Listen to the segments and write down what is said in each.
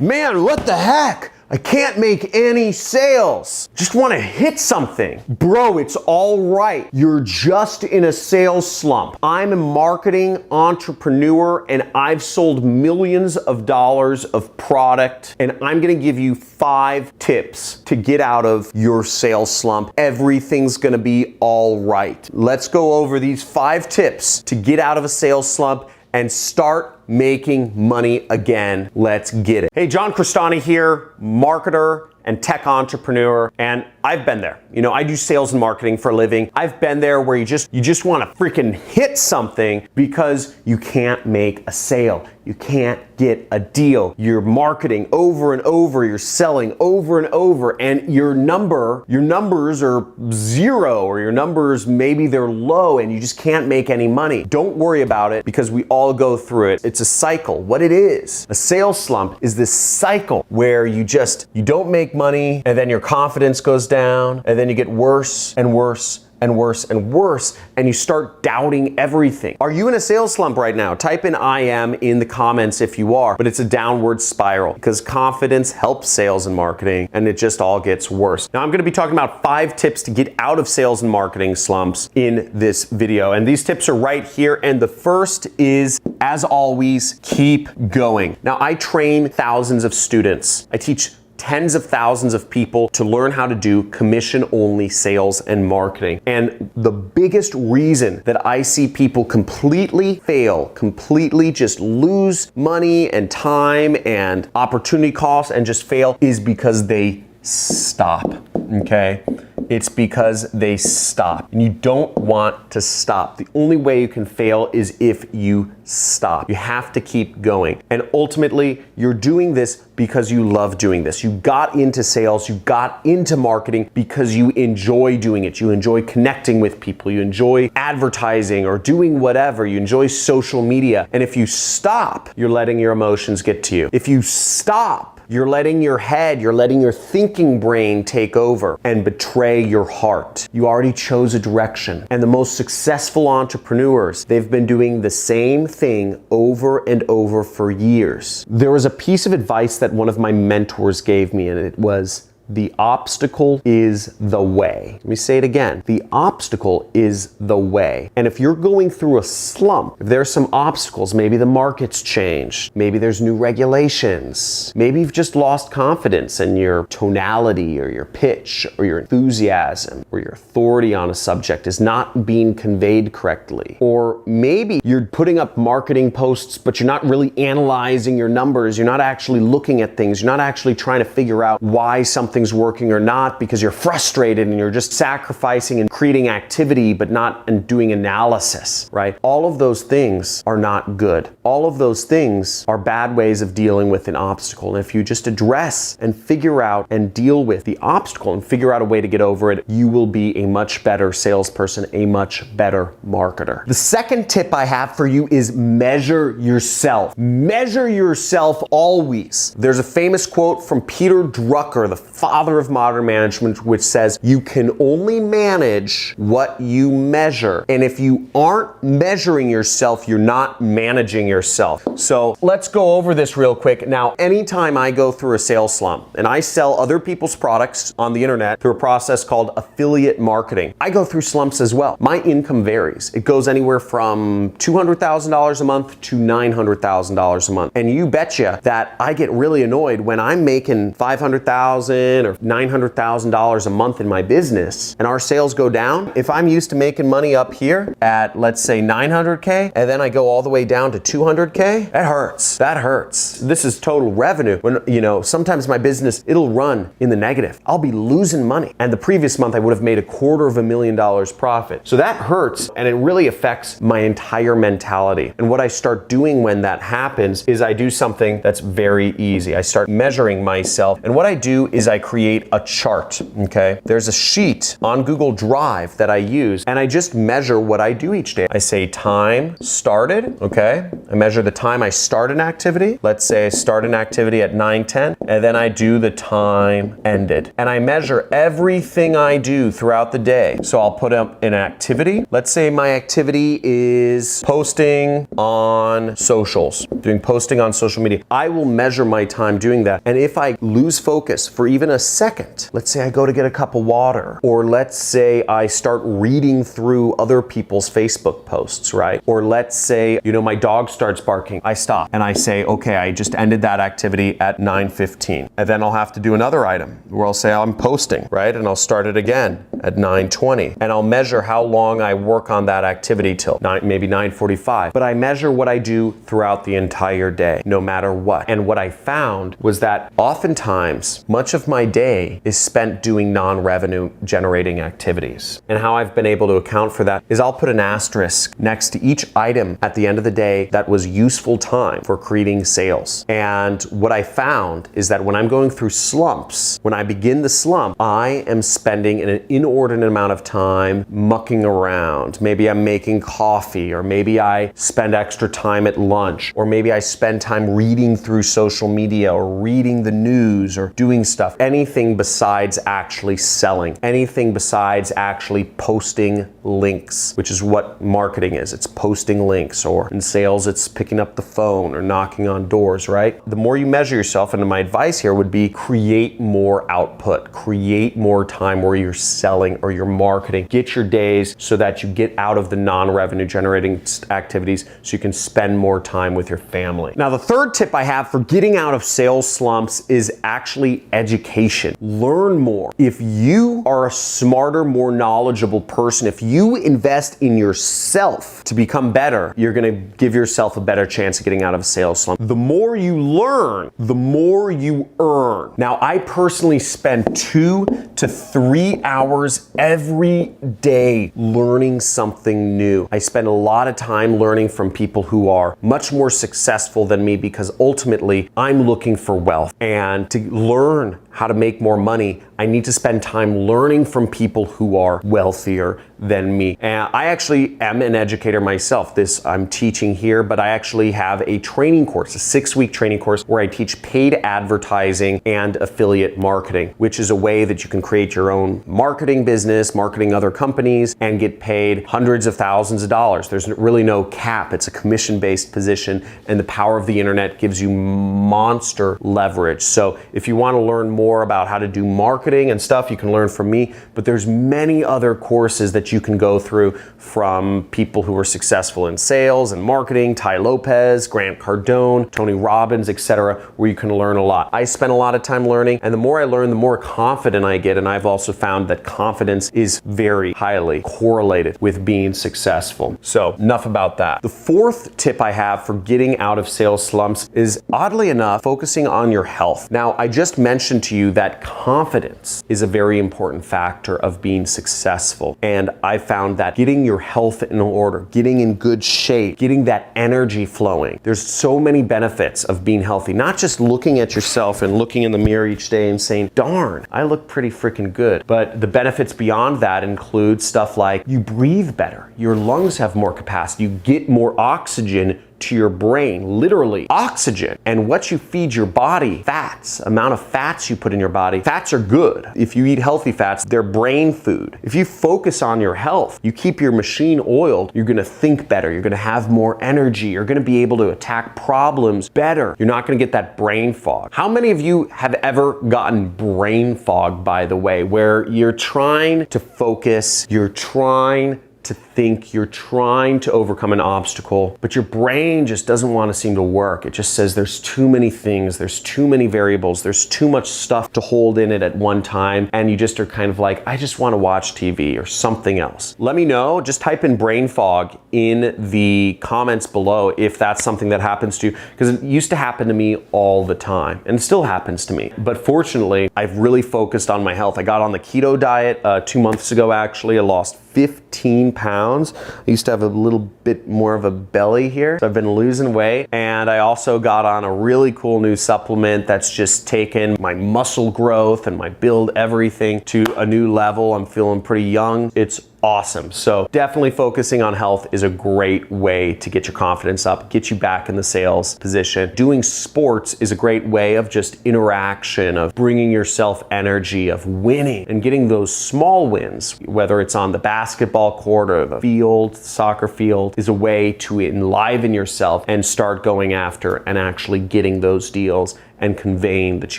Man, what the heck? I can't make any sales. Just want to hit something. Bro, it's all right. You're just in a sales slump. I'm a marketing entrepreneur and I've sold millions of dollars of product, and I'm going to give you 5 tips to get out of your sales slump. Everything's going to be all right. Let's go over these 5 tips to get out of a sales slump and start making money again. Let's get it. Hey, John Crestani here, marketer and tech entrepreneur, and I've been there. You know, I do sales and marketing for a living. I've been there where you just want to freaking hit something because you can't make a sale. You can't get a deal. You're marketing over and over, you're selling over and over, and your numbers are 0, or your numbers, maybe they're low, and you just can't make any money. Don't worry about it, because we all go through it. It's a cycle. What it is, a sales slump is this cycle where you don't make money, and then your confidence goes down, and then you get worse and worse and worse and worse, and you start doubting everything. Are you in a sales slump right now? Type in I am in the comments if you are, but it's a downward spiral because confidence helps sales and marketing, and it just all gets worse. Now, I'm gonna be talking about 5 tips to get out of sales and marketing slumps in this video, and these tips are right here, and the first is, as always, keep going. Now, I train thousands of students. I teach tens of thousands of people to learn how to do commission-only sales and marketing. And the biggest reason that I see people completely fail, completely just lose money and time and opportunity costs and just fail, is because they stop, okay? It's because they stop, and you don't want to stop. The only way you can fail is if you stop. You have to keep going. And ultimately, you're doing this because you love doing this. You got into sales, you got into marketing because you enjoy doing it. You enjoy connecting with people, you enjoy advertising or doing whatever, you enjoy social media. And if you stop, you're letting your emotions get to you. If you stop, you're letting your head, you're letting your thinking brain take over and betray your heart. You already chose a direction. And the most successful entrepreneurs, they've been doing the same thing over and over for years. There was a piece of advice that one of my mentors gave me, and it was, the obstacle is the way. Let me say it again. The obstacle is the way. And if you're going through a slump, if there's some obstacles, maybe the market's changed, maybe there's new regulations, maybe you've just lost confidence in your tonality or your pitch or your enthusiasm or your authority on a subject is not being conveyed correctly. Or maybe you're putting up marketing posts, but you're not really analyzing your numbers. You're not actually looking at things. You're not actually trying to figure out why something's working or not, because you're frustrated and you're just sacrificing and creating activity but not and doing analysis, right? All of those things are not good. All of those things are bad ways of dealing with an obstacle. And if you just address and figure out and deal with the obstacle and figure out a way to get over it, you will be a much better salesperson, a much better marketer. The second tip I have for you is measure yourself. Measure yourself always. There's a famous quote from Peter Drucker, the father of modern management, which says, you can only manage what you measure. And if you aren't measuring yourself, you're not managing yourself. So let's go over this real quick. Now, anytime I go through a sales slump and I sell other people's products on the internet through a process called affiliate marketing, I go through slumps as well. My income varies. It goes anywhere from $200,000 a month to $900,000 a month. And you betcha that I get really annoyed when I'm making $500,000 or $900,000 a month in my business and our sales go down. If I'm used to making money up here at, let's say, 900K, and then I go all the way down to 200K, that hurts. That hurts. This is total revenue. When, you know, sometimes my business, it'll run in the negative. I'll be losing money. And the previous month I would have made $250,000 profit. So that hurts, and it really affects my entire mentality. And what I start doing when that happens is I do something that's very easy. I start measuring myself. And what I do is I create a chart, okay? There's a sheet on Google Drive that I use, and I just measure what I do each day. I say time started, okay? I measure the time I start an activity. Let's say I start an activity at 9:10, and then I do the time ended. And I measure everything I do throughout the day. So I'll put up an activity. Let's say my activity is posting on socials, doing posting on social media. I will measure my time doing that. And if I lose focus for even a second, let's say I go to get a cup of water, or let's say I start reading through other people's Facebook posts, right? Or let's say, my dog starts barking. I stop and I say, okay, I just ended that activity at 9:15. And then I'll have to do another item where I'll say I'm posting, right? And I'll start it again at 9:20. And I'll measure how long I work on that activity till maybe 9:45. But I measure what I do throughout the entire day, no matter what. And what I found was that oftentimes much of my day is spent doing non-revenue generating activities. And how I've been able to account for that is I'll put an asterisk next to each item at the end of the day that was useful time for creating sales. And what I found is that when I'm going through slumps, when I begin the slump, I am spending an inordinate amount of time mucking around. Maybe I'm making coffee, or maybe I spend extra time at lunch, or maybe I spend time reading through social media or reading the news or doing stuff. Anything besides actually selling, anything besides actually posting links, which is what marketing is. It's posting links, or in sales, it's picking up the phone or knocking on doors, right? The more you measure yourself, and my advice here would be create more output, create more time where you're selling or you're marketing. Get your days so that you get out of the non-revenue generating activities so you can spend more time with your family. Now, the third tip I have for getting out of sales slumps is actually education. Learn more. If you are a smarter, more knowledgeable person, if you invest in yourself to become better, you're gonna give yourself a better chance of getting out of a sales slump. The more you learn, the more you earn. Now, I personally spend 2 to 3 hours every day learning something new. I spend a lot of time learning from people who are much more successful than me, because ultimately I'm looking for wealth. And to learn how to make more money, I need to spend time learning from people who are wealthier than me. And I actually am an educator myself. This I'm teaching here, but I actually have a training course, a 6-week training course where I teach paid advertising and affiliate marketing, which is a way that you can create your own marketing business, marketing other companies, and get paid hundreds of thousands of dollars. There's really no cap. It's a commission-based position, and the power of the internet gives you monster leverage. So if you want to learn more about how to do marketing and stuff, you can learn from me, but there's many other courses that you can go through from people who are successful in sales and marketing, Ty Lopez, Grant Cardone, Tony Robbins, etc., where you can learn a lot. I spend a lot of time learning, and the more I learn, the more confident I get, and I've also found that confidence is very highly correlated with being successful. So enough about that. The fourth tip I have for getting out of sales slumps is, oddly enough, focusing on your health. Now, I just mentioned to you that confidence is a very important factor of being successful, and I found that getting your health in order, getting in good shape, getting that energy flowing, there's so many benefits of being healthy. Not just looking at yourself and looking in the mirror each day and saying, darn, I look pretty freaking good. But the benefits beyond that include stuff like you breathe better, your lungs have more capacity, you get more oxygen to your brain, literally oxygen. And what you feed your body, fats, amount of fats you put in your body. Fats are good. If you eat healthy fats, they're brain food. If you focus on your health, you keep your machine oiled, you're gonna think better, you're gonna have more energy, you're gonna be able to attack problems better. You're not gonna get that brain fog. How many of you have ever gotten brain fog, by the way, where you're trying to focus, you're trying to think, you're trying to overcome an obstacle, but your brain just doesn't want to seem to work. It just says there's too many things, there's too many variables, there's too much stuff to hold in it at one time, and you just are kind of like, I just want to watch TV or something else. Let me know, just type in brain fog in the comments below if that's something that happens to you, because it used to happen to me all the time, and it still happens to me. But fortunately, I've really focused on my health. I got on the keto diet 2 months ago, actually. I lost 15 pounds. I used to have a little bit more of a belly here. So I've been losing weight, and I also got on a really cool new supplement that's just taken my muscle growth and my build everything to a new level. I'm feeling pretty young. It's awesome. So definitely focusing on health is a great way to get your confidence up, get you back in the sales position. Doing sports is a great way of just interaction, of bringing yourself energy, of winning and getting those small wins, whether it's on the basketball court or the field, soccer field, is a way to enliven yourself and start going after and actually getting those deals and conveying that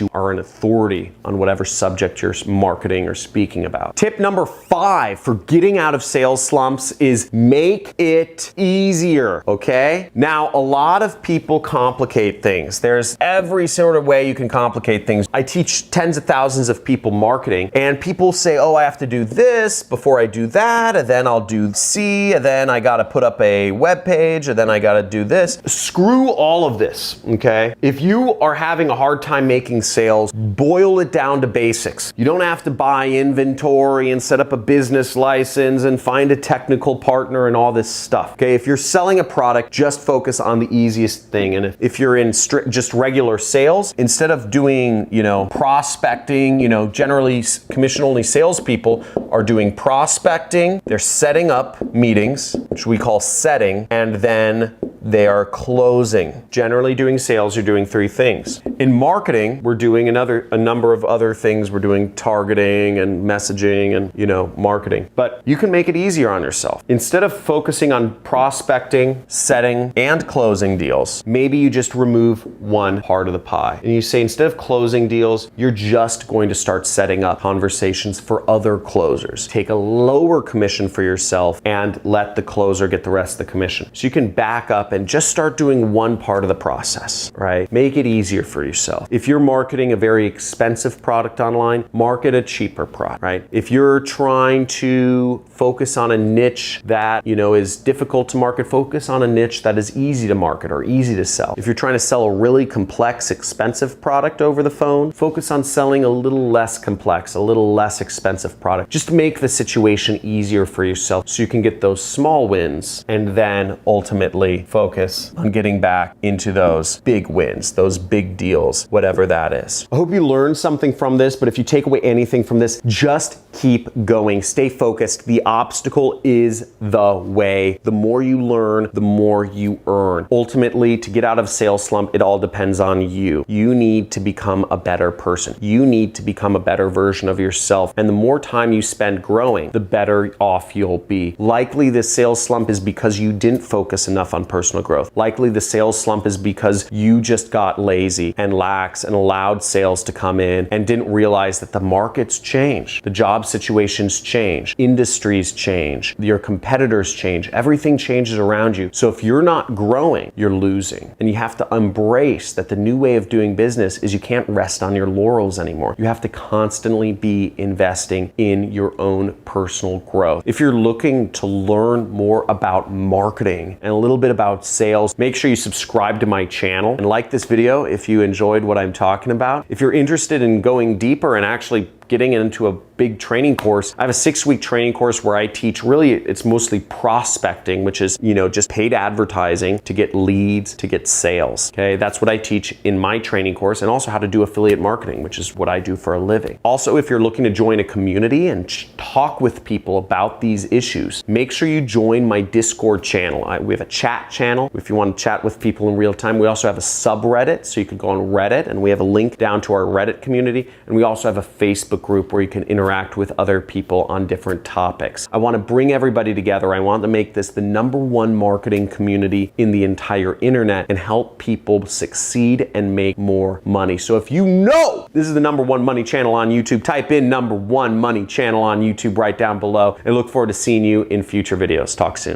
you are an authority on whatever subject you're marketing or speaking about. Tip number 5 for getting out of sales slumps is make it easier, okay? Now, a lot of people complicate things. There's every sort of way you can complicate things. I teach tens of thousands of people marketing, and people say, oh, I have to do this before I do that, and then I'll do C, and then I gotta put up a web page, and then I gotta do this. Screw all of this, okay? If you are having a hard time making sales, boil it down to basics. You don't have to buy inventory and set up a business license and find a technical partner and all this stuff. Okay, if you're selling a product, just focus on the easiest thing. And if you're in just regular sales, instead of doing, prospecting, generally commission-only salespeople are doing prospecting. They're setting up meetings, which we call setting, and then they are closing. Generally doing sales, you're doing 3 things. In marketing, we're doing a number of other things. We're doing targeting and messaging and, marketing. But you can make it easier on yourself. Instead of focusing on prospecting, setting, and closing deals, maybe you just remove one part of the pie. And you say, instead of closing deals, you're just going to start setting up conversations for other closers. Take a lower commission for yourself and let the closer get the rest of the commission. So you can back up and just start doing one part of the process, right? Make it easier for yourself. If you're marketing a very expensive product online, market a cheaper product, right? If you're trying to focus on a niche that, is difficult to market, focus on a niche that is easy to market or easy to sell. If you're trying to sell a really complex, expensive product over the phone, focus on selling a little less complex, a little less expensive product. Just make the situation easier for yourself so you can get those small wins and then ultimately focus on getting back into those big wins, those big deals, whatever that is. I hope you learned something from this, but if you take away anything from this, just keep going. Stay focused. The obstacle is the way. The more you learn, the more you earn. Ultimately, to get out of sales slump, it all depends on you. You need to become a better person. You need to become a better version of yourself. And the more time you spend growing, the better off you'll be. Likely the sales slump is because you didn't focus enough on personal growth. Likely the sales slump is because you just got lazy and lax and allowed sales to come in and didn't realize that the markets change. The job situations change. Industries change. Your competitors change. Everything changes around you. So if you're not growing, you're losing. And you have to embrace that the new way of doing business is you can't rest on your laurels anymore. You have to constantly be investing in your own personal growth. If you're looking to learn more about marketing and a little bit about sales, make sure you subscribe to my channel and like this video if you enjoyed what I'm talking about. If you're interested in going deeper and actually getting into a big training course, I have a 6-week training course where I teach, really it's mostly prospecting, which is, just paid advertising to get leads, to get sales. Okay, that's what I teach in my training course, and also how to do affiliate marketing, which is what I do for a living. Also, if you're looking to join a community and talk with people about these issues, make sure you join my Discord channel. We have a chat channel if you want to chat with people in real time. We also have a subreddit, so you can go on Reddit, and we have a link down to our Reddit community, and we also have a Facebook group where you can interact with other people on different topics. I want to bring everybody together. I want to make this the #1 marketing community in the entire internet and help people succeed and make more money. So if you know this is the #1 money channel on YouTube, type in #1 money channel on YouTube right down below. I look forward to seeing you in future videos. Talk soon.